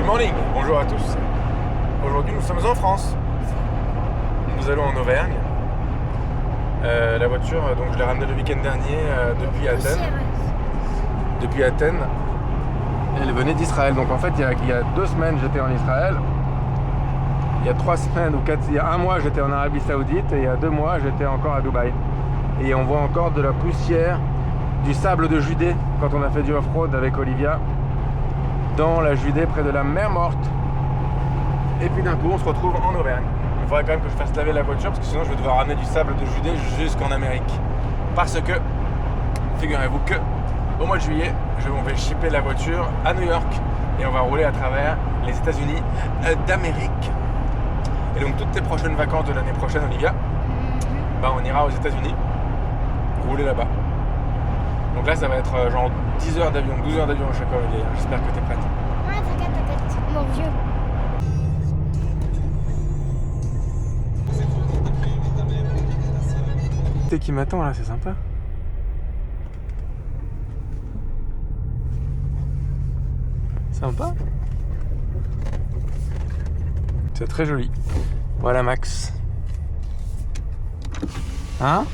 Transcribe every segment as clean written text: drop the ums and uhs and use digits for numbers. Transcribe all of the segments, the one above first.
morning, bonjour à tous. Aujourd'hui nous sommes en France. Nous allons en Auvergne. La voiture, donc je l'ai ramenée le week-end dernier depuis Athènes. Depuis Athènes. Elle venait d'Israël. Donc en fait il y a 2 semaines j'étais en Israël. Il y a 3 semaines ou 4, il y a 1 mois j'étais en Arabie Saoudite et il y a 2 mois j'étais encore à Dubaï. Et on voit encore de la poussière, du sable de Judée quand on a fait du off-road avec Olivia dans la Judée près de la mer Morte. Et puis d'un coup on se retrouve en Auvergne. Il faudrait quand même que je fasse laver la voiture parce que sinon je vais devoir ramener du sable de Judée jusqu'en Amérique. Parce que, figurez-vous que au mois de juillet, on va shipper la voiture à New York et on va rouler à travers les États-Unis d'Amérique. Et donc toutes tes prochaines vacances de l'année prochaine, Olivia, on ira aux États-Unis rouler là-bas. Donc là ça va être genre 10 heures d'avion, 12 heures d'avion à chaque heure, Olivia. J'espère que t'es prête. Ouais, t'inquiète, mon vieux. T'es qui m'attend là, c'est sympa. Sympa. C'est très joli. Voilà Max. Hein?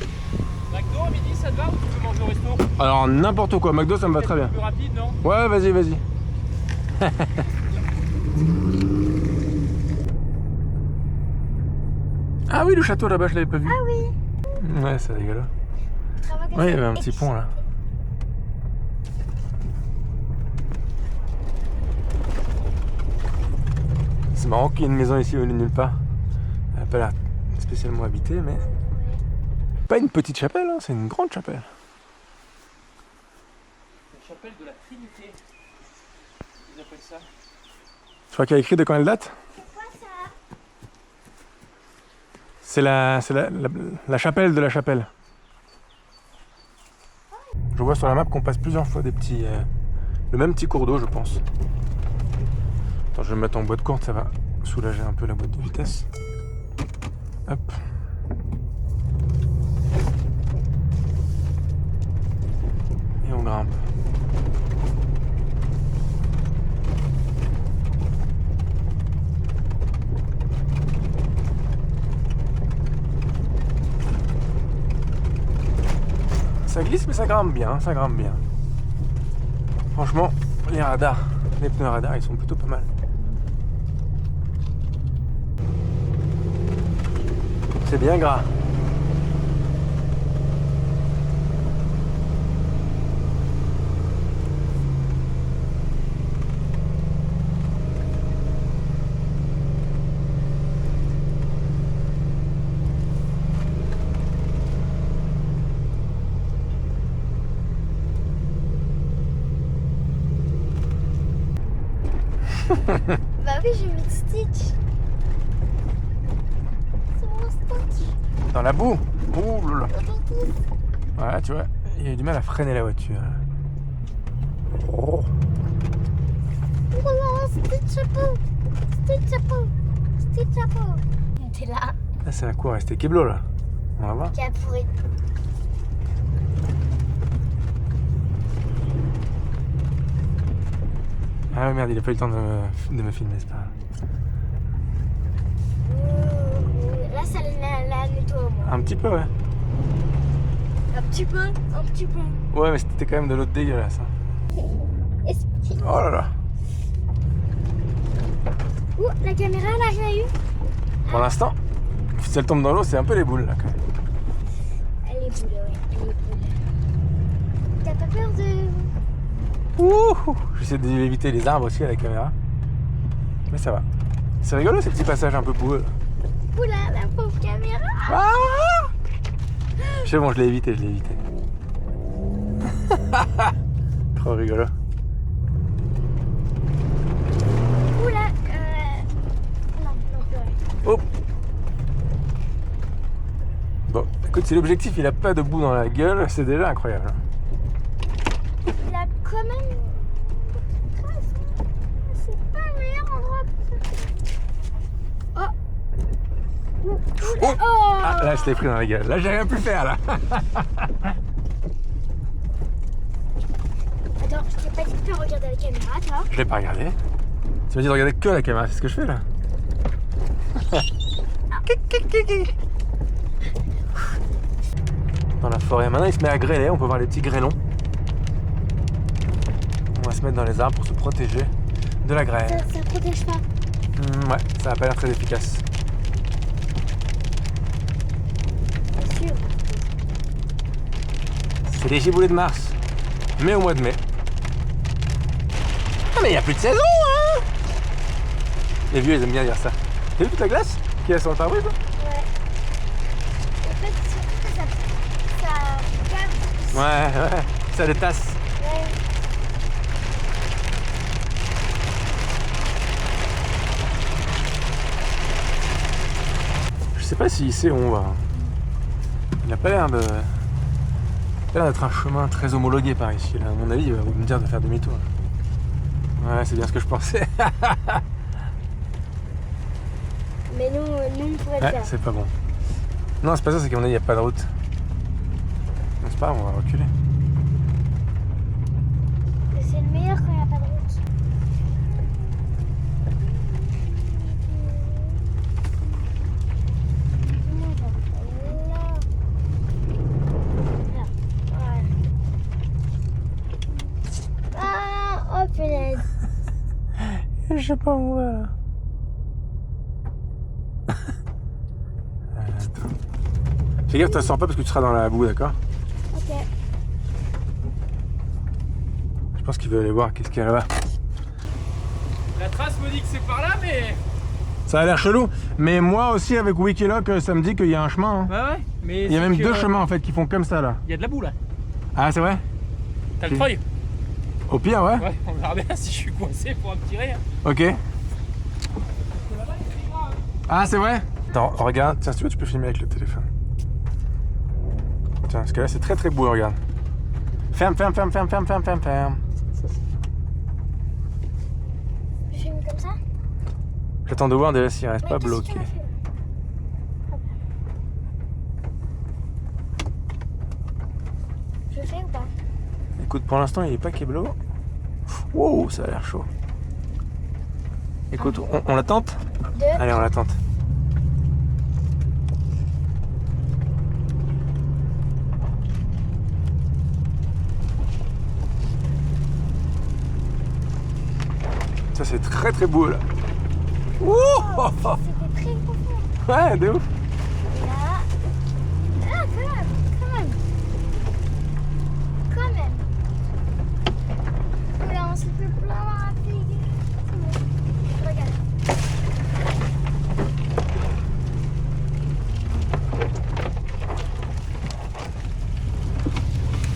McDo à midi, ça te va ou tu veux manger au resto? Alors n'importe quoi, McDo ça me va très bien. Plus rapide, non? Ouais, vas-y. Ah oui, le château là-bas, je l'avais pas vu. Ah oui. Ouais, c'est rigolo. Ouais, il y avait un petit pont là. C'est marrant qu'il y ait une maison ici au milieu de nulle part. Elle n'a pas l'air spécialement habitée, mais... Pas une petite chapelle, hein, c'est une grande chapelle. La chapelle de la Trinité. Ils appellent ça. Je crois qu'il y a écrit de quand elle date. C'est quoi ça? C'est la chapelle de la chapelle. Je vois sur la map qu'on passe plusieurs fois des petits... le même petit cours d'eau, je pense. Attends, je vais me mettre en boîte courte, ça va soulager un peu la boîte de vitesse. Hop. Et on grimpe. Ça glisse mais ça grimpe bien, ça grimpe bien. Franchement, les radars, les pneus radars, ils sont plutôt pas mal. C'est bien gras. Bah oui, j'ai mis Stitch. C'est mon Stitch. Dans la boue. Ouh là là. Attentif. Ouais, tu vois, il a eu du mal à freiner la voiture. Oh. Oh là, Stitch chapeau. Stitch chapeau. Stitch chapeau. T'es là. Là, c'est à quoi rester Keblo là. On va voir. Qui a pourri. Ah merde, il a pas eu le temps de me filmer, c'est pas grave. Là, ça la nettoie au moins. Un petit peu, ouais. Un petit peu. Ouais, mais c'était quand même de l'eau dégueulasse. Hein. Oh là là. Ouh, la caméra, elle a rien eu. Pour l'instant, si elle tombe dans l'eau, c'est un peu les boules là quand même. Elle est boule, ouais. Elle est boule. T'as pas peur de... Ouh, j'essaie d'éviter les arbres aussi à la caméra. Mais ça va. C'est rigolo ces petits passages un peu boueux. Oula, la pauvre caméra. Ah, c'est bon, je l'ai évité. Trop rigolo. Oula, non, plus rien. Oh. Bon, écoute, si l'objectif il a pas de boue dans la gueule, c'est déjà incroyable. Il a quand même... C'est pas le meilleur endroit pour ça. Oh. Oh. Ah, là je l'ai pris dans la gueule. Là j'ai rien pu faire là. Attends, je t'ai pas dit de regarder la caméra, toi. Je l'ai pas regardé. Tu m'as dit de regarder que la caméra, c'est ce que je fais là. Dans la forêt. Maintenant il se met à grêler, on peut voir les petits grêlons. On va se mettre dans les arbres pour se protéger de la grêle. Ça protège pas. Ouais, ça n'a pas l'air très efficace. C'est sûr. C'est les giboulées de mars, mais au mois de mai. Ah mais il n'y a plus de saison hein. Les vieux ils aiment bien dire ça. T'as vu toute la glace qu'il y a sur le pare-brise là? Ouais. En fait, surtout que ça garde. Ouais, ça détasse. Ouais. Je sais pas s'il sait où on va. Il n'a pas l'air de... Ça a l'air d'être un chemin très homologué par ici. Là. À mon avis, il va me dire de faire demi-tour. Ouais, c'est bien ce que je pensais. Mais nous on pourrait le Ouais, faire. c'est pas bon. Non, c'est pas ça, c'est qu'à mon avis, il n'y a pas de route. Non, c'est pas grave, on va reculer. C'est le meilleur quand il n'y a pas de route. Là. Ah, oh punaise. Je sais pas où on va là. Attends. Fais gaffe, tu sors pas parce que tu seras dans la boue, d'accord? Ok. Je pense qu'il veut aller voir qu'est-ce qu'il y a là-bas. La trace me dit que c'est par là, mais. Ça a l'air chelou, mais moi aussi avec Wikiloc, ça me dit qu'il y a un chemin. Hein. Ouais, mais. Il y a même deux chemins en fait qui font comme ça là. Il y a de la boue là. Ah, c'est vrai? T'as le treuil? Au pire, ouais. Ouais, on verra bien si je suis coincé pour me tirer. Hein. Ok. Ah, c'est vrai? Attends, regarde. Tiens, si tu veux, tu peux filmer avec le téléphone. Tiens, parce que là, c'est très très beau, regarde. Ferme. Je filme comme ça. J'attends de voir déjà s'il reste Mais pas qu'est-ce que bloqué. tu vas faire? Hop là. Je fais ou pas? Écoute, pour l'instant, il est pas keblo. Wow, ça a l'air chaud. Écoute, on la tente? Deux. Allez, on la tente. Ça, c'est très très beau là. Ouh. C'était très profond. Ouais, de ouf. Là. Ah, quand même. Oula, on s'est fait plein rapide. Regarde.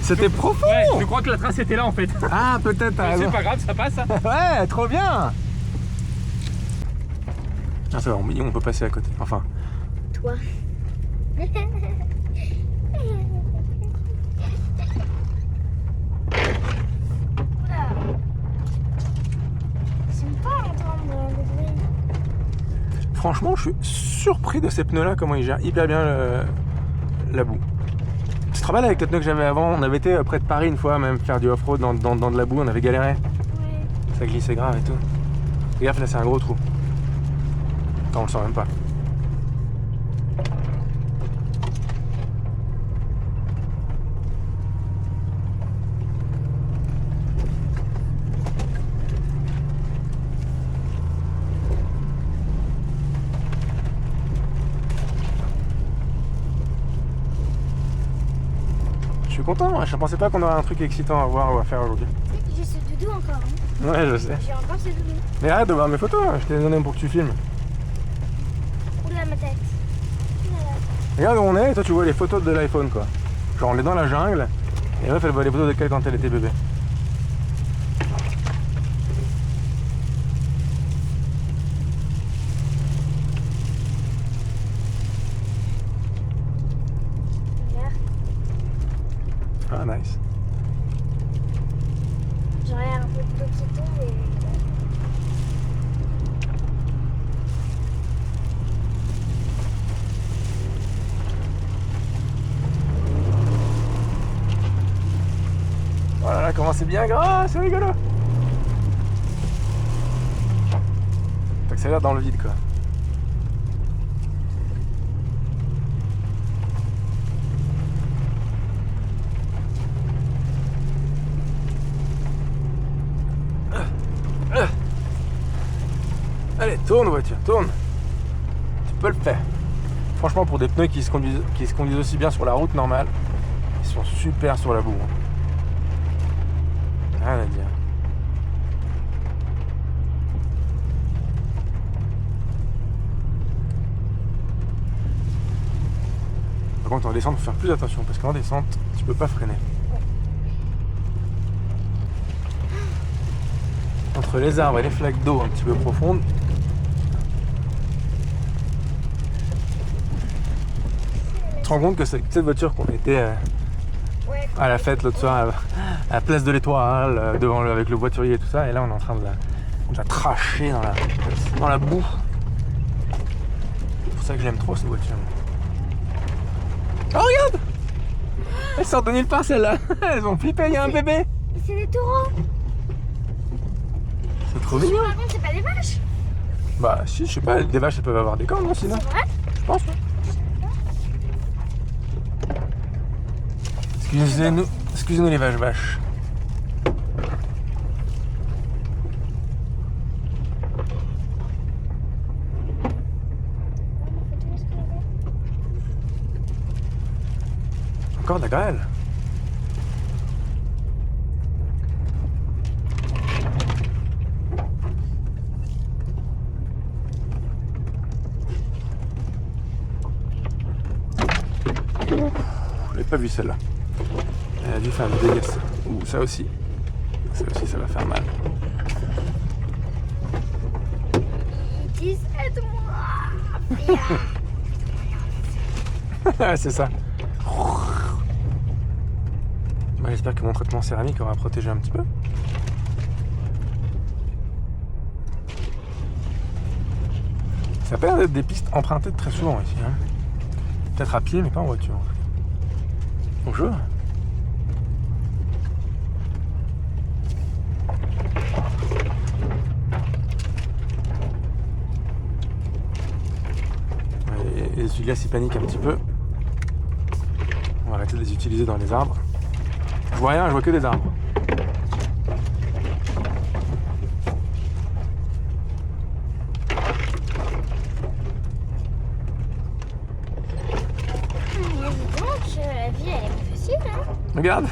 C'était profond. Ouais, je crois que la trace était là en fait. Ah, peut-être, t'as raison. C'est pas grave, ça passe. Hein. Ouais, trop bien. Ah, ça va, on peut passer à côté. Enfin, Toi. Oula. J'aime pas entendre le bruit. franchement, je suis surpris de ces pneus-là, comment ils gèrent hyper bien la boue. Tu te rappelles avec les pneus que j'avais avant, on avait été près de Paris une fois, même faire du off-road dans de la boue, on avait galéré. Ouais. Ça glissait grave et tout. Fais gaffe, là c'est un gros trou. Attends, on le sent même pas. Je suis content, moi. Je pensais pas qu'on aurait un truc excitant à voir ou à faire aujourd'hui. Tu sais que j'ai ce doudou encore. Hein. Ouais, je sais. J'ai encore ce doudou. Mais arrête de voir mes photos, je t'ai donné pour que tu filmes. Oula, ma tête. Oula. Regarde où on est et toi tu vois les photos de l'iPhone quoi. Genre on est dans la jungle et la meuf elle voit les photos de qu'elle quand elle était bébé. Regarde. Ah nice. J'aurais un peu de l'eau qui tombe et... Oh là là comment c'est bien gras, c'est rigolo. s'accélère dans le vide quoi. Allez, tourne voiture, tourne. Tu peux le faire. Franchement, pour des pneus qui se conduisent aussi bien sur la route normale, ils sont super sur la boue. Rien à dire. Par contre, en descente, il faut faire plus attention parce qu'en descente, tu peux pas freiner. Entre les arbres et les flaques d'eau un petit peu profondes, tu te rends compte que cette voiture qu'on était à la fête l'autre soir à la place de l'Étoile, avec le voiturier et tout ça, et là on est en train de la tracher dans la boue. C'est pour ça que j'aime trop cette voiture. Oh regarde! Elles sortent de nulle part celles-là. Elles ont flippé, il y a un bébé. Mais c'est des taureaux. C'est trop mignon. Par contre, c'est pas des vaches. Bah si, je sais pas, des vaches elles peuvent avoir des cornes non sinon? C'est vrai? Je pense. Excusez-nous les vaches. Encore de la grêle. Je l'ai pas vu celle-là. Elle a dû faire des dégâts. Ouh, ça aussi. Ça aussi, ça va faire mal. Ils disent aide-moi. C'est ça. Bah, j'espère que mon traitement céramique aura protégé un petit peu. Ça a pas l'air d'être des pistes empruntées très souvent ici. Hein. Peut-être à pied, mais pas en voiture. Bonjour. Les essuie-glaces ils paniquent un petit peu. On va arrêter de les utiliser dans les arbres. Je vois rien, je vois que des arbres. La vie elle est plus facile hein. Regarde.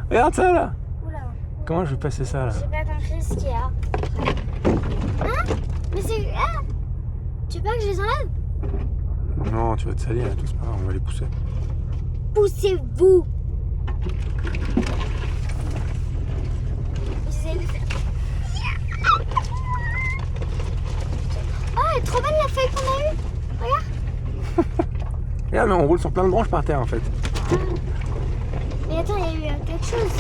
Regarde ça là. Oula. Comment je vais passer ça là? J'ai pas compris ce qu'il y a. Hein? Mais c'est... Ah! Tu veux pas que je les enlève? Non, tu vas te salir, tout c'est pas grave, on va les pousser. Poussez-vous! J'essaie de faire... Oh, elle est trop belle la feuille qu'on a eue! Regarde! Regarde, mais on roule sur plein de branches par terre en fait. Mais attends, il y a eu quelque chose.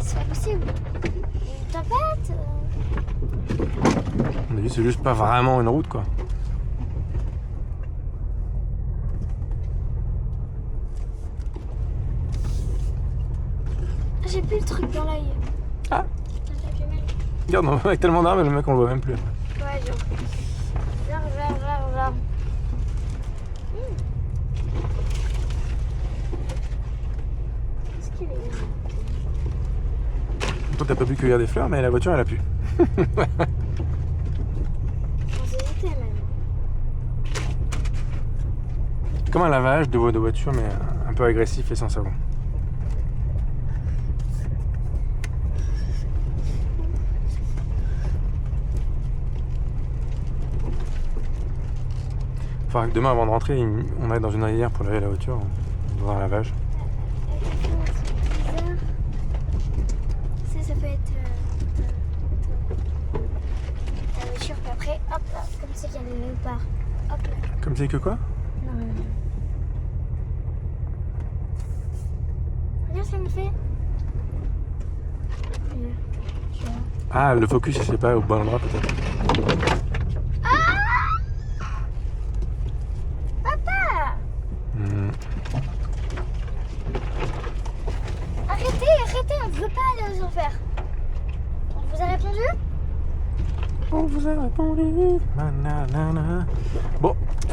C'est pas possible. Une tempête? On a vu, c'est juste pas vraiment une route quoi. J'ai plus le truc dans l'œil. Ah. Putain, ça fait mal. Regarde, on avec tellement d'arbres, le mec on le voit même plus. Ouais, genre. Genre. Qu'est-ce qu'il est? Toi t'as pas pu cueillir des fleurs, mais la voiture elle a pu. On s'hésitait même. Comme un lavage de voiture, mais un peu agressif et sans savon. Faudra que demain avant de rentrer, on aille dans une rivière pour laver la voiture, dans un lavage. Ça peut être la voiture, puis après, hop là, comme si qu'il y avait nulle part. Hop là. Comme c'est que quoi? Non. Regarde ce qu'elle me fait. Ah, le focus, je sais pas, au bon endroit peut-être. Papa! Arrêtez, on ne veut pas aller aux enfers. On vous a répondu? On vous a répondu. Bon,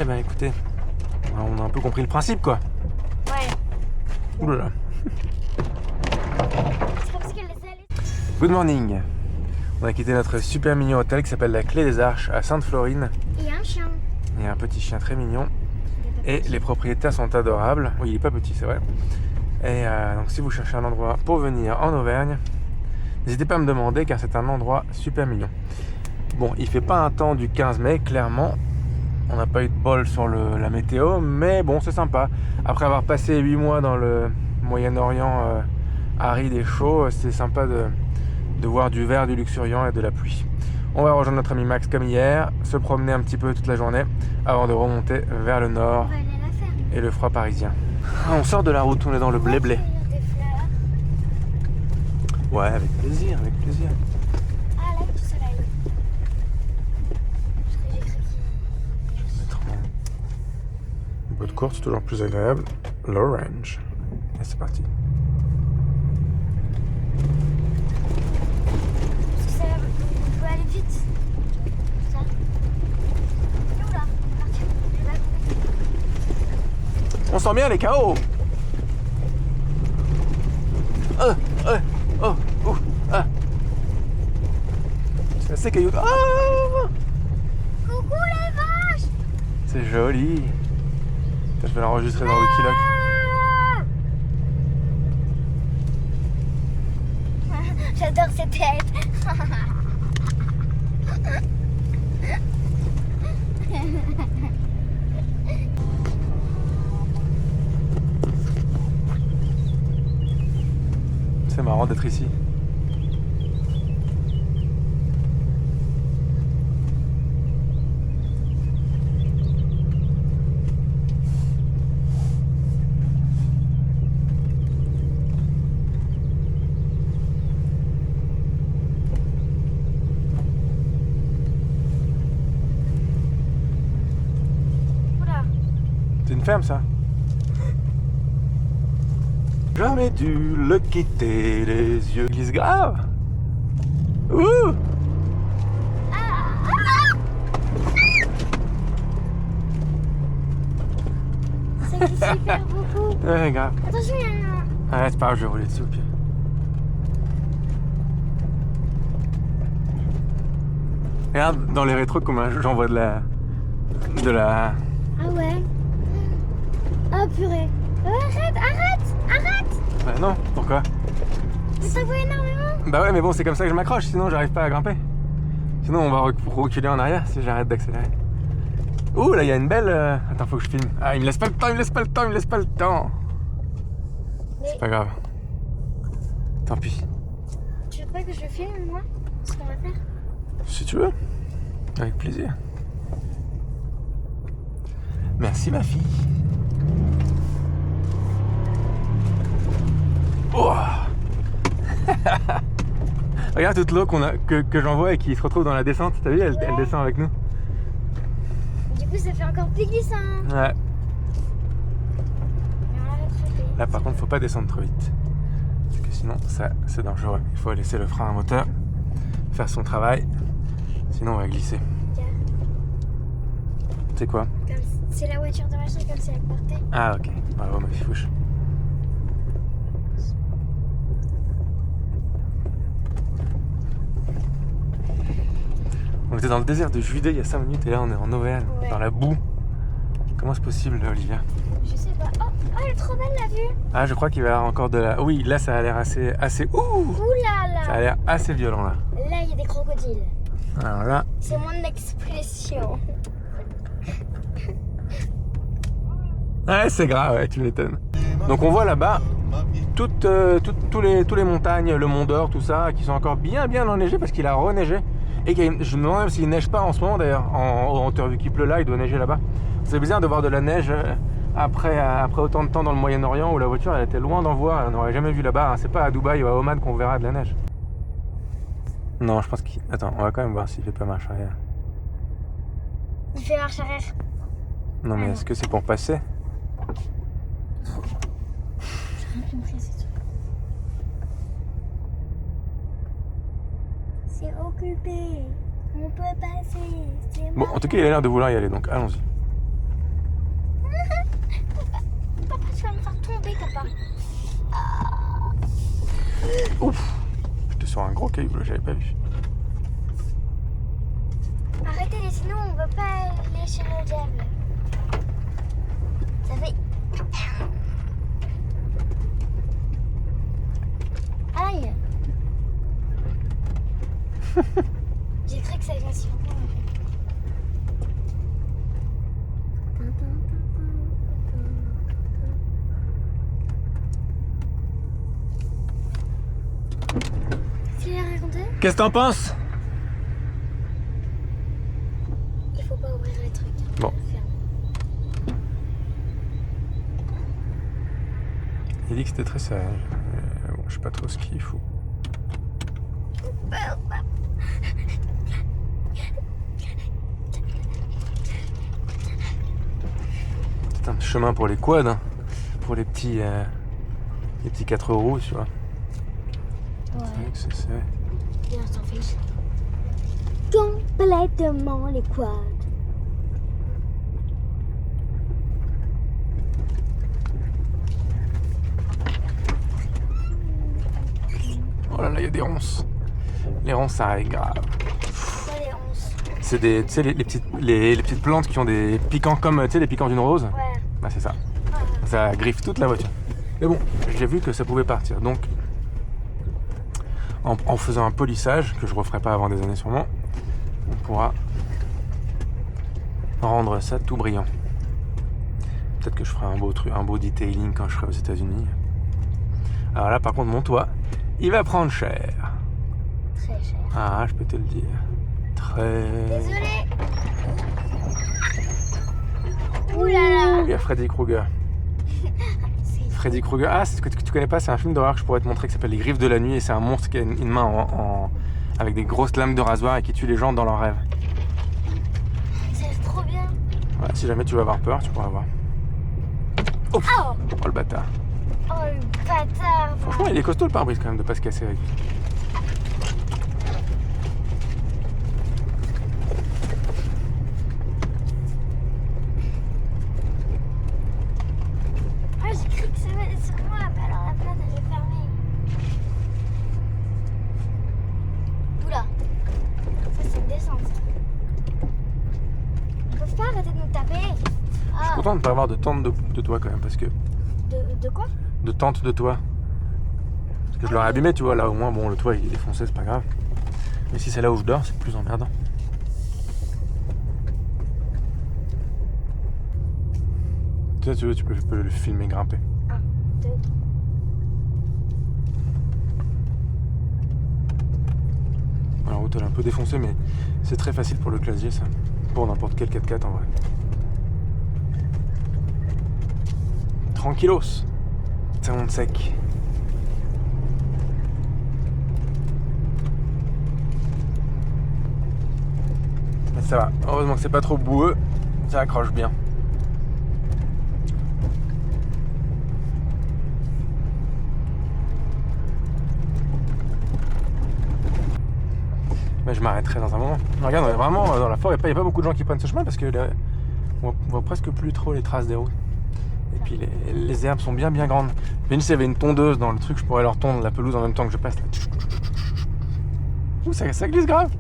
eh ben écoutez, on a un peu compris le principe quoi. Ouais. Ouh là là. C'est parce que les allées. Good morning. On a quitté notre super mignon hôtel qui s'appelle la Clé des Arches à Sainte-Florine. Et un chien. Il y a un petit chien très mignon. Et les propriétaires sont adorables. Oui, il est pas petit, c'est vrai. Et donc si vous cherchez un endroit pour venir en Auvergne, n'hésitez pas à me demander car c'est un endroit super mignon. Bon, il fait pas un temps du 15 mai, clairement. On n'a pas eu de bol sur la météo, mais bon, c'est sympa. Après avoir passé 8 mois dans le Moyen-Orient aride et chaud, c'est sympa de voir du vert, du luxuriant et de la pluie. On va rejoindre notre ami Max comme hier, se promener un petit peu toute la journée avant de remonter vers le nord On va aller à la ferme. et le froid parisien. Ah, on sort de la route, on est dans le blé-blé. On va cueillir des fleurs. Ouais, avec plaisir, avec plaisir. Ah, là, il y a du soleil. Parce que j'ai cru qu'il. Je vais mettre mon bout de course, toujours plus agréable. L'orange. Et c'est parti. Parce que ça, on peut aller vite. Ça. Oula, on va partir. On sent bien les KO. C'est assez cailloux. Ah, Coucou les vaches. c'est joli. Putain, je vais l'enregistrer dans Wikiloc. J'adore cette tête. C'est marrant d'être ici. Oula. C'est une ferme ça. Jamais dû le quitter, les yeux glissent grave. Ouh. Ça glisse super beaucoup. Ouais, grave. Attention, il y a un. Ouais, c'est pas grave, je vais rouler dessus au pire. Regarde, dans les rétros, comment j'envoie de la... Ah ouais. Oh purée. Oh, arrête. Bah non, pourquoi? Mais ça vaut énormément. Bah ouais, mais bon, c'est comme ça que je m'accroche, sinon j'arrive pas à grimper. Sinon, on va reculer en arrière si j'arrête d'accélérer. Ouh, là, il y a une belle... Attends, faut que je filme. Ah, il me laisse pas le temps. Mais C'est pas grave. Tant pis. tu veux pas que je filme moi ce qu'on va faire? Si tu veux. Avec plaisir. Merci, ma fille. Oh. Regarde toute l'eau que j'envoie et qui se retrouve dans la descente. T'as vu, elle descend avec nous. Du coup, ça fait encore plus glissant. Ouais. Mais on va rattraper. Là, par contre, faut pas descendre trop vite. Parce que sinon, ça, c'est dangereux. Il faut laisser le frein à moteur faire son travail. Sinon, on va glisser. Regarde. C'est quoi? C'est la voiture de machin comme si elle partait. Ah, ok. Bravo, ma fifouche. On était dans le désert de Judée il y a 5 minutes et là on est en Auvergne, Ouais. dans la boue. Comment c'est possible, Olivia? Je sais pas. Oh, elle est trop belle la vue. Ah, je crois qu'il va y avoir encore de la... Oui, là ça a l'air assez... Ouh! Ouh là Ça a là. l'air assez violent là. Là, il y a des crocodiles. Alors là... C'est mon expression. Ouais, c'est grave, ouais, tu m'étonnes. Donc on voit là-bas tous les montagnes, le Mont d'Or, tout ça, qui sont encore bien enneigées parce qu'il a reneigé. Et je me demande même s'il neige pas en ce moment d'ailleurs. En hauteur, vu qu'il pleut là, il doit neiger là-bas. C'est bizarre de voir de la neige après autant de temps dans le Moyen-Orient où la voiture elle était loin d'en voir. On n'aurait jamais vu là-bas. Hein. C'est pas à Dubaï ou à Oman qu'on verra de la neige. Non, je pense qu'il... Attends, on va quand même voir s'il fait pas marche arrière. Il fait marche arrière. Non, mais est-ce que c'est pour passer? J'ai rien compris, c'est tout. C'est occupé. On peut passer. C'est Bon, en tout cas, il a l'air de vouloir y aller, donc allons-y. Papa, tu vas me faire tomber, papa. Ouf! J'étais sur un gros caillou, là, j'avais pas vu. Arrêtez-les, sinon on veut pas aller chez le diable. Ça fait. Aïe! J'ai cru que ça allait si longtemps. Tu l'as raconté? Qu'est-ce que t'en penses? Il faut pas ouvrir les trucs. Bon. Ferme. Il dit que c'était très sage. Bon, je sais pas trop ce qu'il faut. C'est un chemin pour les quads, hein. Pour les petits 4 roues, tu vois. Ouais. C'est... Et on s'en fiche. Complètement les quads. Oh là là, il y a des ronces. Les ronces, ça arrive grave. Pas les 11. C'est des, tu sais, les petites plantes qui ont des piquants comme, tu sais, les piquants d'une rose. Ouais. Bah c'est ça. Ouais. Ça griffe toute la voiture. Mais bon, j'ai vu que ça pouvait partir. Donc, en faisant un polissage, que je referai pas avant des années sûrement, on pourra rendre ça tout brillant. Peut-être que je ferai un beau truc, un beau detailing quand je serai aux États-Unis. Alors là, par contre, mon toit, il va prendre cher. Très cher. Ah, je peux te le dire. Très. Désolée. Ouh là là. Il y a Freddy Krueger. Freddy Krueger. Ah, c'est ce que tu connais pas, c'est un film d'horreur que je pourrais te montrer qui s'appelle Les Griffes de la Nuit et c'est un monstre qui a une main avec des grosses lames de rasoir et qui tue les gens dans leurs rêves. Ça a l'air trop bien. Ouais, si jamais tu vas avoir peur, tu pourras voir. Ouf. Oh. Oh le bâtard. Oh le bâtard. Franchement, il est costaud le pare-brise quand même de pas se casser avec lui. Ah, j'ai cru que ça allait sur moi, mais alors la fenêtre elle est fermée. Oula. Ça c'est une descente. Ils peuvent pas arrêter de nous taper. Je suis content de ne pas avoir de tente de toit quand même parce que. De quoi? De tente de toit. Parce que je l'aurais abîmé, tu vois, là au moins, bon, le toit il est défoncé, c'est pas grave. Mais si c'est là où je dors, c'est plus emmerdant. Tu sais, tu veux, tu peux le filmer grimper. 1, 2. La route elle est un peu défoncée, mais c'est très facile pour le clasier, ça. Pour n'importe quel 4x4 en vrai. Tranquillos. Ça monte sec. Mais ça va. Heureusement que c'est pas trop boueux. Ça accroche bien. Mais je m'arrêterai dans un moment. Regarde, on est vraiment dans la forêt. Il n'y a pas beaucoup de gens qui prennent ce chemin parce que on voit presque plus trop les traces des routes. Et puis les herbes sont bien grandes. Mais s'il y avait une tondeuse dans le truc, je pourrais leur tondre la pelouse en même temps que je passe. Là. Ouh, ça glisse grave.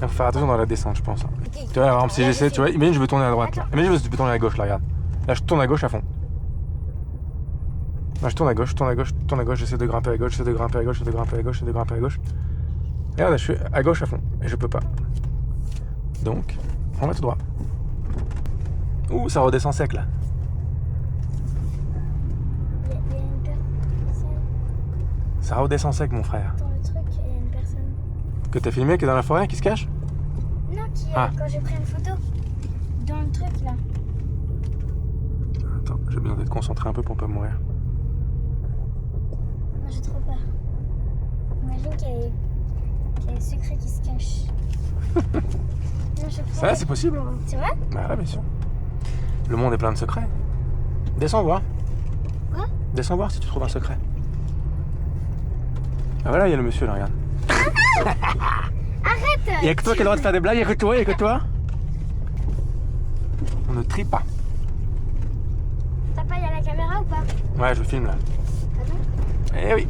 Il faut faire attention dans la descente, je pense. Tu vois, par exemple, si j'essaie, tu vois, imagine je veux tourner à droite. Là. Imagine je veux tourner à gauche, là, regarde. Là, je tourne à gauche à fond. Là, je tourne à gauche, j'essaie de grimper à gauche, j'essaie de grimper à gauche, j'essaie de grimper à gauche, j'essaie de grimper à gauche. Regarde, je suis à gauche à fond, et je peux pas. Donc, on va tout droit. Ouh, ça redescend sec, là. Il y a une personne Ça redescend sec, mon frère. dans le truc, il y a une personne. Que t'as filmé, qui est dans la forêt, qui se cache? Non, qui Ah. quand j'ai pris une photo. Dans le truc là. Attends, j'ai besoin d'être concentré un peu pour pas mourir. Moi j'ai trop peur. Imagine qu'il y a le secret qui se cache. Non, je Ça, crois. c'est possible, hein. C'est vrai? Bah là, bien sûr. Le monde est plein de secrets. Descends voir. Quoi? Descends voir si tu trouves un secret. Ah voilà, il y a le monsieur là, regarde. Arrête. Il y a que toi qui as le droit de faire des blagues, il y a que toi, il y a que toi. On ne trie pas. T'as pas y a la caméra ou pas? Ouais, je filme là. Ah bon? Eh oui.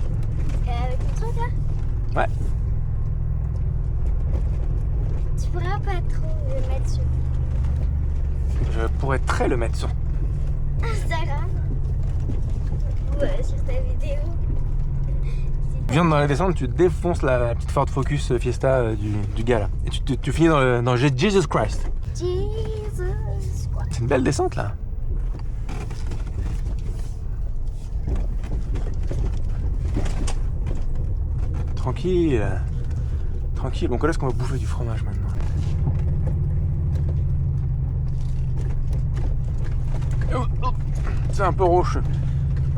Avec ton truc là? Ouais. Tu pourras pas trop le mettre sur Je pourrais très le mettre sur. Instagram ou sur ta vidéo. Tu viens dans la descente, tu défonces la petite Ford Focus Fiesta du gars là. Et tu finis dans Jesus Christ. Jesus quoi? C'est une belle descente là. Tranquille. Tranquille. Bon, quand est-ce qu'on va bouffer du fromage maintenant? C'est un peu rocheux.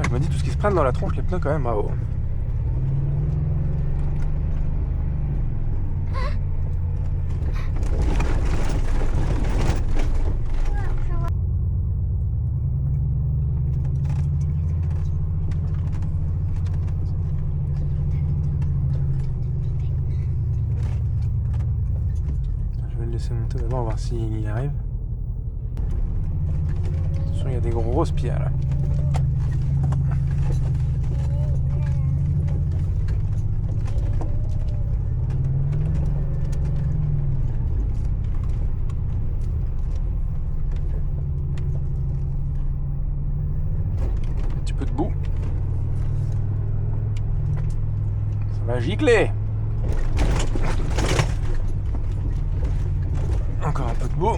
Je me dis, tout ce qui se prenne dans la tronche, les pneus quand même, bravo. Je vais le laisser monter d'abord, voir s'il y arrive. Attention, il y a des grosses pierres là. Un petit peu de boue. Ça va gicler. Encore un peu de boue.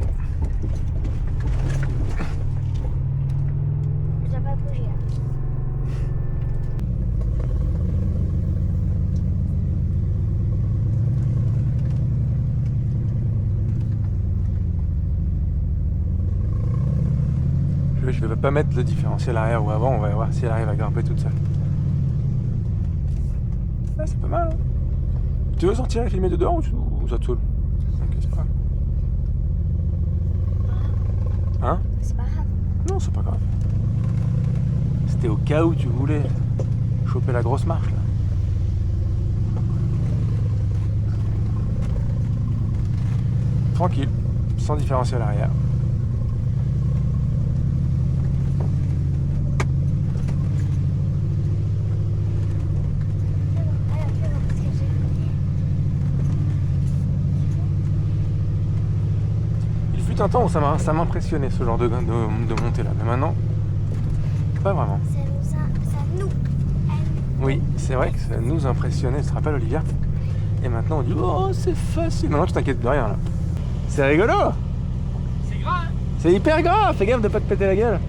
Ça va bouger là. Je vais pas mettre le différentiel arrière ou avant, on va voir si elle arrive à grimper toute seule. Ouais, c'est pas mal. Hein. Tu veux sortir et filmer de dehors ou ça te saoule? Ok, c'est pas grave. Hein? C'est pas grave. Non, c'est pas grave. C'était au cas où tu voulais choper la grosse marche là. Tranquille, sans différentiel arrière. Un temps où ça m'impressionnait ce genre de montée là, mais maintenant, pas vraiment. Ça nous. Oui, c'est vrai que ça nous impressionnait, tu te rappelles Olivia? Et maintenant on dit oh c'est facile, maintenant tu t'inquiètes de rien là. C'est rigolo. C'est gras, hein? C'est hyper gras, fais gaffe de pas te péter la gueule.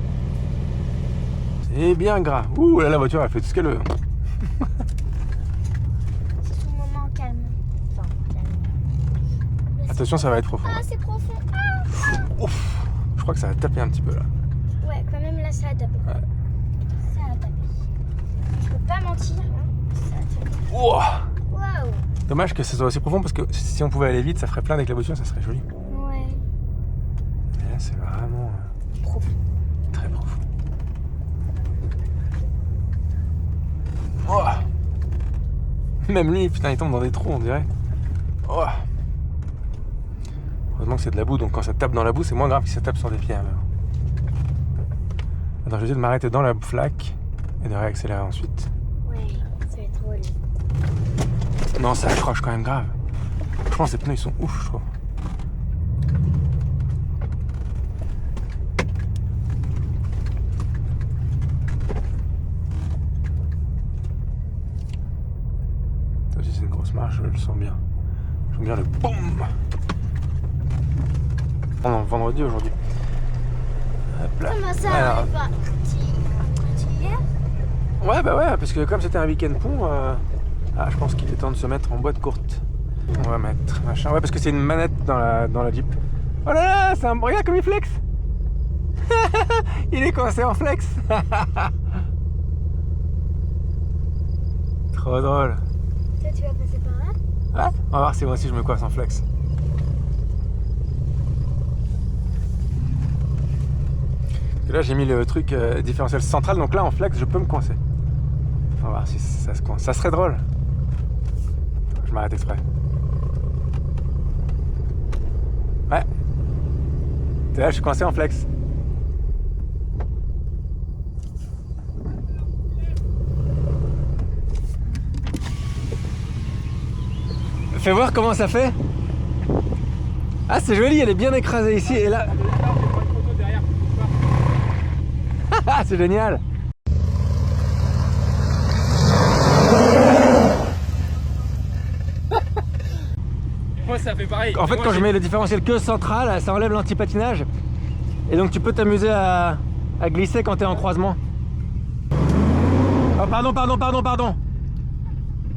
C'est bien gras. Ouh là la voiture elle fait tout ce qu'elle veut. C'est son moment calme. Enfin, calme. Attention ça va être profond. Ah, c'est profond. Ouf, je crois que ça va taper un petit peu là. Ouais, quand même là, ça a tapé. Ouais. Ça a tapé. Je peux pas mentir, hein. Ça a tapé. Ouah. Waouh. Dommage que ça soit aussi profond parce que si on pouvait aller vite, ça ferait plein avec la voiture, ça serait joli. Ouais. Et là, c'est vraiment Profond. très profond. Ouah. Même lui, putain, il tombe dans des trous, on dirait. Ouah. Heureusement que c'est de la boue, donc quand ça tape dans la boue, c'est moins grave que si ça tape sur des pierres. Alors. Attends, je vais essayer de m'arrêter dans la flaque et de réaccélérer ensuite. Ouais, ça va être drôle. Non, ça accroche quand même grave. Je pense que ces pneus, ils sont ouf, je trouve. Ça aussi, c'est une grosse marche, je le sens bien. Je sens bien le boum. Oh non, vendredi aujourd'hui. Hop là. Comment ça Alors, arrive pas? Tu y es? ouais, bah ouais, parce que comme c'était un week-end pont, je pense qu'il est temps de se mettre en boîte courte. On va mettre machin. Ouais, parce que c'est une manette dans la Jeep. Oh là là, c'est un. Regarde comme il flex. Il est coincé en flex. Trop drôle. Toi, tu vas passer par là? Ouais, on va voir si moi aussi je me coince en flex. Et là j'ai mis le truc différentiel central, donc là en flex je peux me coincer. On va voir si ça se coince. Ça serait drôle. Je m'arrête exprès. Ouais. T'es là, je suis coincé en flex. Fais voir comment ça fait. Ah, c'est joli, elle est bien écrasée ici et là. C'est génial. Moi ça fait pareil. En fait, quand je mets le différentiel que central, ça enlève l'anti-patinage. Et donc tu peux t'amuser à glisser quand tu es en croisement. Oh pardon.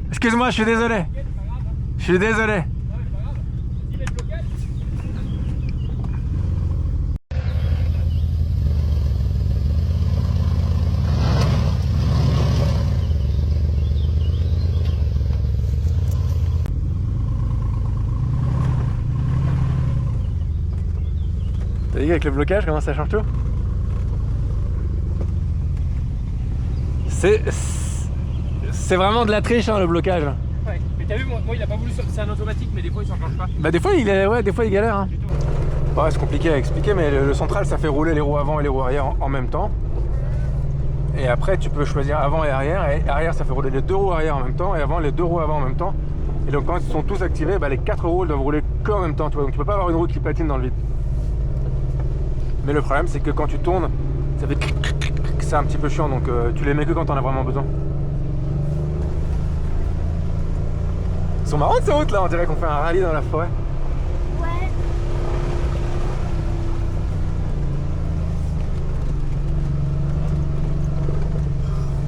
Excuse-moi, je suis désolé. Je suis désolé. T'as vu avec le blocage comment ça change tout? C'est vraiment de la triche hein, le blocage. Ouais, mais t'as vu, moi il a pas voulu, c'est un automatique, mais des fois il s'enclenche pas. Bah des fois il galère. Hein. Ouais, c'est compliqué à expliquer, mais le central ça fait rouler les roues avant et les roues arrière en même temps. Et après tu peux choisir avant et arrière ça fait rouler les deux roues arrière en même temps, et avant les deux roues avant en même temps. Et donc quand ils sont tous activés, bah, les quatre roues doivent rouler qu'en même temps, tu vois. Donc tu peux pas avoir une roue qui patine dans le vide. Mais le problème c'est que quand tu tournes, ça fait c'est un petit peu chiant, donc tu les mets que quand t'en as vraiment besoin. Ils sont marrantes ces routes là, on dirait qu'on fait un rallye dans la forêt. Ouais.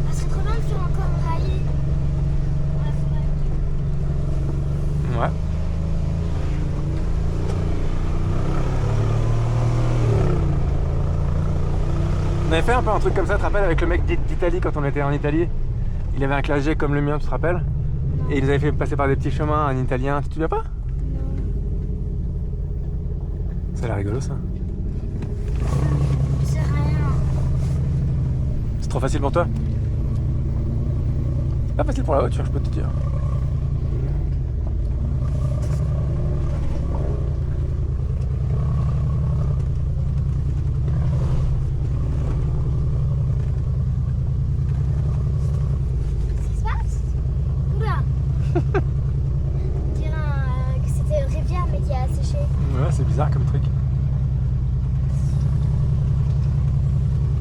Ah, c'est trop bien de faire encore un rallye dans la forêt. Ouais. On avait fait un peu un truc comme ça, tu te rappelles, avec le mec d'Italie quand on était en Italie. Il avait un classe G comme le mien, tu te rappelles? Et ils avaient fait passer par des petits chemins, un italien, tu te souviens pas? Non. Ça a l'air rigolo ça. C'est rien. C'est trop facile pour toi? C'est pas facile pour la voiture, je peux te dire. Qu'est-ce qui se passe? Oula. On dirait que c'était une rivière mais qui a séché. Ouais, c'est bizarre comme truc.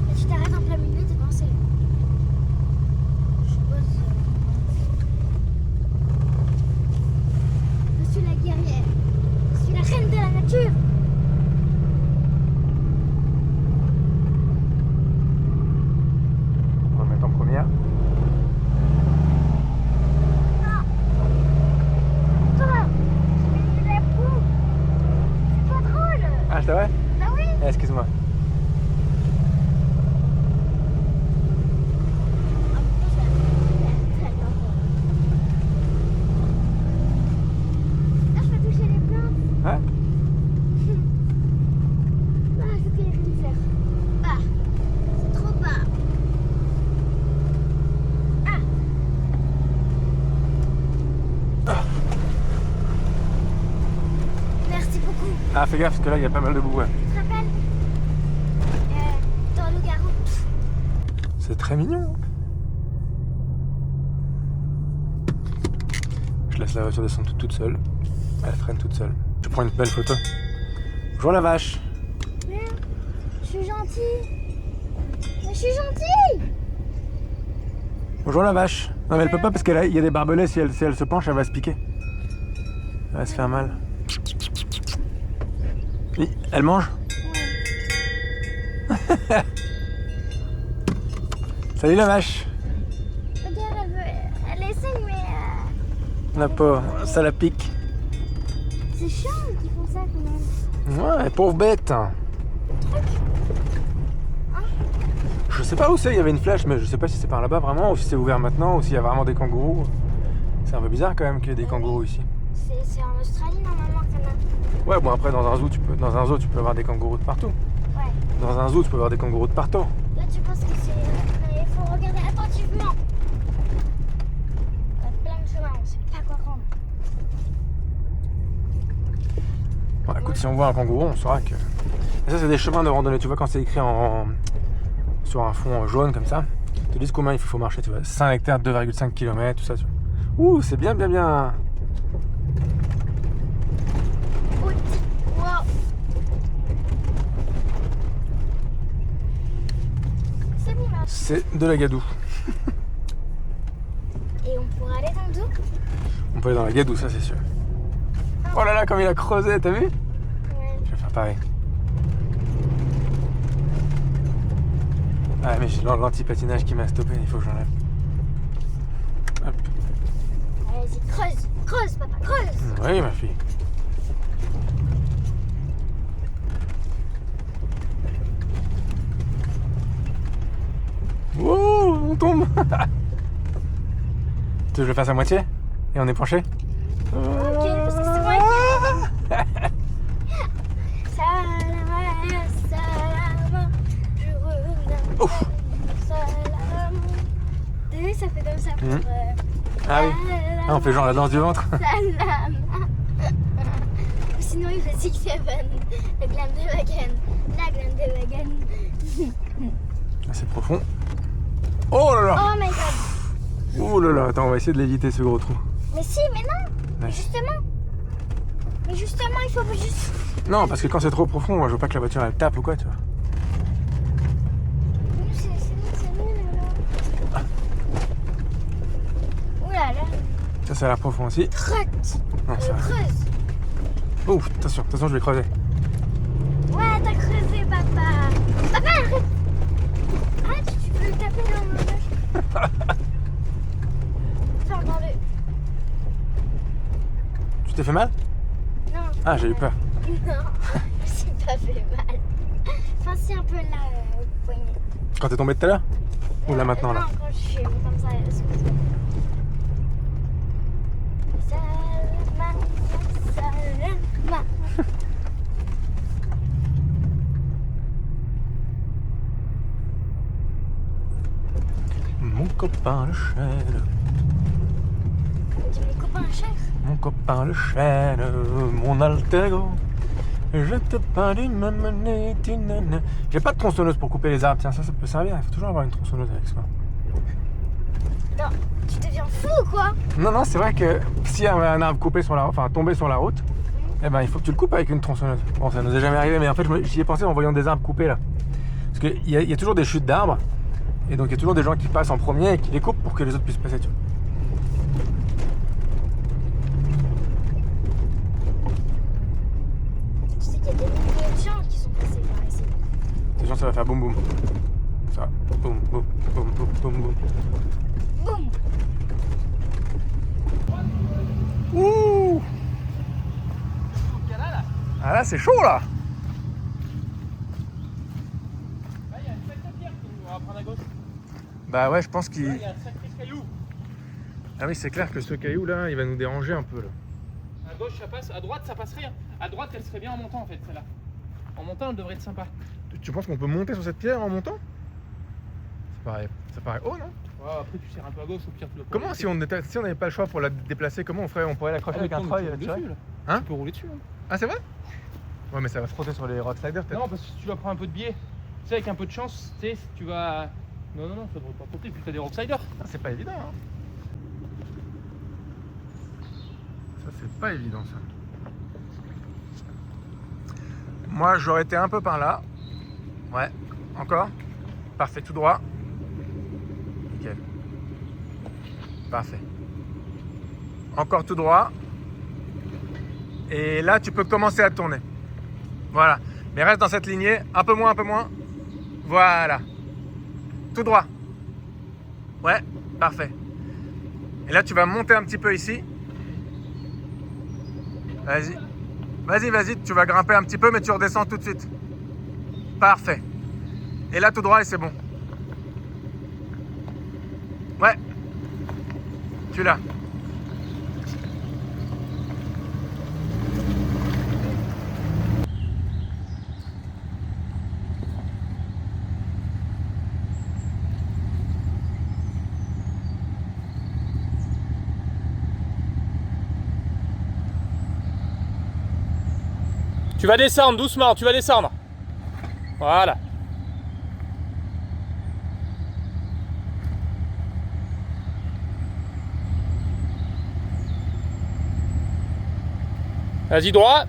Et tu t'arrêtes en plein milieu, t'es coincé. Je suppose. Je suis la guerrière. Je suis la reine de la nature. On va le mettre en première. Toi, j'ai mis la poule. C'est pas drôle. Ah, c'est vrai? Bah oui. Eh, excuse-moi. Là, je peux toucher les plantes. Ouais. Ah, je peux rien faire. Ah, c'est trop bas. Ah. Merci beaucoup. Ah, fais gaffe parce que là il y a pas mal de boue. Ouais. Tu te rappelles dans le garou. C'est très mignon. Je laisse la voiture descendre toute seule. Elle freine toute seule. Je prends une belle photo. Bonjour la vache. Mais je suis gentille. Mais je suis gentille. Bonjour la vache. Non mais elle peut pas parce qu'il y a des barbelés, si elle se penche, elle va se piquer. Elle va se faire mal. Oui, elle mange? Ouais. Salut la vache. Regarde, elle essaye, mais La pauvre, ça la pique. c'est chiant qu'ils font ça quand même. Ouais, pauvre bête. Je sais pas où c'est, il y avait une flèche, mais je sais pas si c'est par là-bas vraiment, ou si c'est ouvert maintenant, ou s'il y a vraiment des kangourous. C'est un peu bizarre quand même qu'il y ait des kangourous ici. C'est en Australie normalement qu'il y en a. Ouais, bon après dans un zoo tu peux avoir des kangourous de partout. Ouais. Dans un zoo tu peux avoir des kangourous de partout. Là tu penses que c'est. Mais il faut regarder attentivement. Il y a plein de chemins, on sait pas quoi prendre. Bon, écoute, si on voit un kangourou, on saura que... Et ça, c'est des chemins de randonnée. Tu vois, quand c'est écrit sur un fond jaune comme ça, ils te disent combien il faut marcher. Tu vois, 5 hectares, 2,5 km, tout ça. Tu vois. Ouh, c'est bien. Wow. C'est bon là. C'est de la gadoue. Et on pourra aller dans le dos. On peut aller dans la gadoue, ça c'est sûr. Oh là là, comme il a creusé, t'as vu? Ouais. Je vais faire pareil. Ah mais j'ai l'anti-patinage qui m'a stoppé, il faut que j'enlève. Hop. Allez-y, creuse papa, creuse. Oui ma fille. Wow, on tombe. Tu veux que je le fasse à moitié? Et on est penché? Ok, parce que c'est moi qui... Salam, je reviens. Ouf. Salam. T'as vu, ça fait comme ça pour... Ah oui. Ah, on fait genre la danse du ventre. Salam. Ou sinon, il fait 6-7. La glande de wagon. La glande de wagon. Ah, c'est profond. Oh là là. Oh my god. Oh là là. Attends, on va essayer de l'éviter ce gros trou. Mais si, mais non. Ouais. Mais justement, il faut juste... Non, parce que quand c'est trop profond, moi je veux pas que la voiture elle tape ou quoi, tu vois. C'est nul là. Oula là. Ça, ça a l'air profond aussi. Crotte. Non, ça va. Creuse. Ouf, attention, je vais creuser. Ouais, t'as creusé, papa. Papa, arrête. Ah, tu peux le taper dans le visage. Enfin, dans le... Tu t'es fait mal? Non. Ah, j'ai eu peur. Non, je me suis pas fait mal. Enfin, si, un peu là, au poignet. Quand t'es tombé tout à l'heure? Ou là maintenant, là? Non, quand je suis comme ça, excuse-moi. Salama. Mon copain le chêne, Tu mes copains chers. mon copain le chêne, mon alter ego. Je te parle d'une mamanée, tinana. J'ai pas de tronçonneuse pour couper les arbres, tiens, ça peut servir. Il faut toujours avoir une tronçonneuse avec soi. Non, tu deviens fou ou quoi? Non, c'est vrai que s'il y a un arbre coupé sur la route, enfin tombé sur la route, eh ben il faut que tu le coupes avec une tronçonneuse. Bon, ça nous est jamais arrivé, mais en fait j'y ai pensé en voyant des arbres coupés là. Parce qu'il y a toujours des chutes d'arbres, et donc il y a toujours des gens qui passent en premier et qui les coupent pour que les autres puissent passer, tu vois. Tu sais qu'il y a des milliers de gens qui sont passés par ici. Attention, ça va faire boum boum. Ça va. Boum boum boum boum boum boum. Boum. Ouh. Ah là c'est chaud là. Là, il y a une sacrée pierre qu'on va prendre à gauche. Bah ouais, je pense qu'il... Là, il y a un sacré caillou. Ah oui, c'est clair que ce caillou là, il va nous déranger un peu là. À gauche, ça passe. À droite, ça passe rien. À droite, elle serait bien en montant en fait, celle-là. En montant, elle devrait être sympa. Tu penses qu'on peut monter sur cette pierre en montant? Ça paraît haut, non? Ouais, après, tu serres un peu à gauche, au pire, tu dois Comment si on n'avait pas le choix pour la déplacer, comment on ferait? On pourrait l'accrocher avec un treuil et la tirer? Hein? Tu peux rouler dessus. Hein. Ah c'est vrai? Ouais mais ça va frotter sur les road sliders peut-être. Non, parce que si tu vas prendre un peu de biais, tu sais, avec un peu de chance, tu sais, tu vas. Non, ça devrait pas frotter, puis t'as des rocksliders. Ah, c'est pas évident hein. Ça c'est pas évident ça. Moi j'aurais été un peu par là. Ouais, encore. Parfait, tout droit. Nickel. Parfait. Encore tout droit. Et là tu peux commencer à tourner. Voilà. Mais reste dans cette lignée. Un peu moins. Voilà. Tout droit. Ouais, parfait. Et là tu vas monter un petit peu ici. Vas-y, tu vas grimper un petit peu mais tu redescends tout de suite. Parfait. Et là tout droit et c'est bon. Ouais. Tu l'as. Tu vas descendre doucement, tu vas descendre. Voilà. Vas-y droit.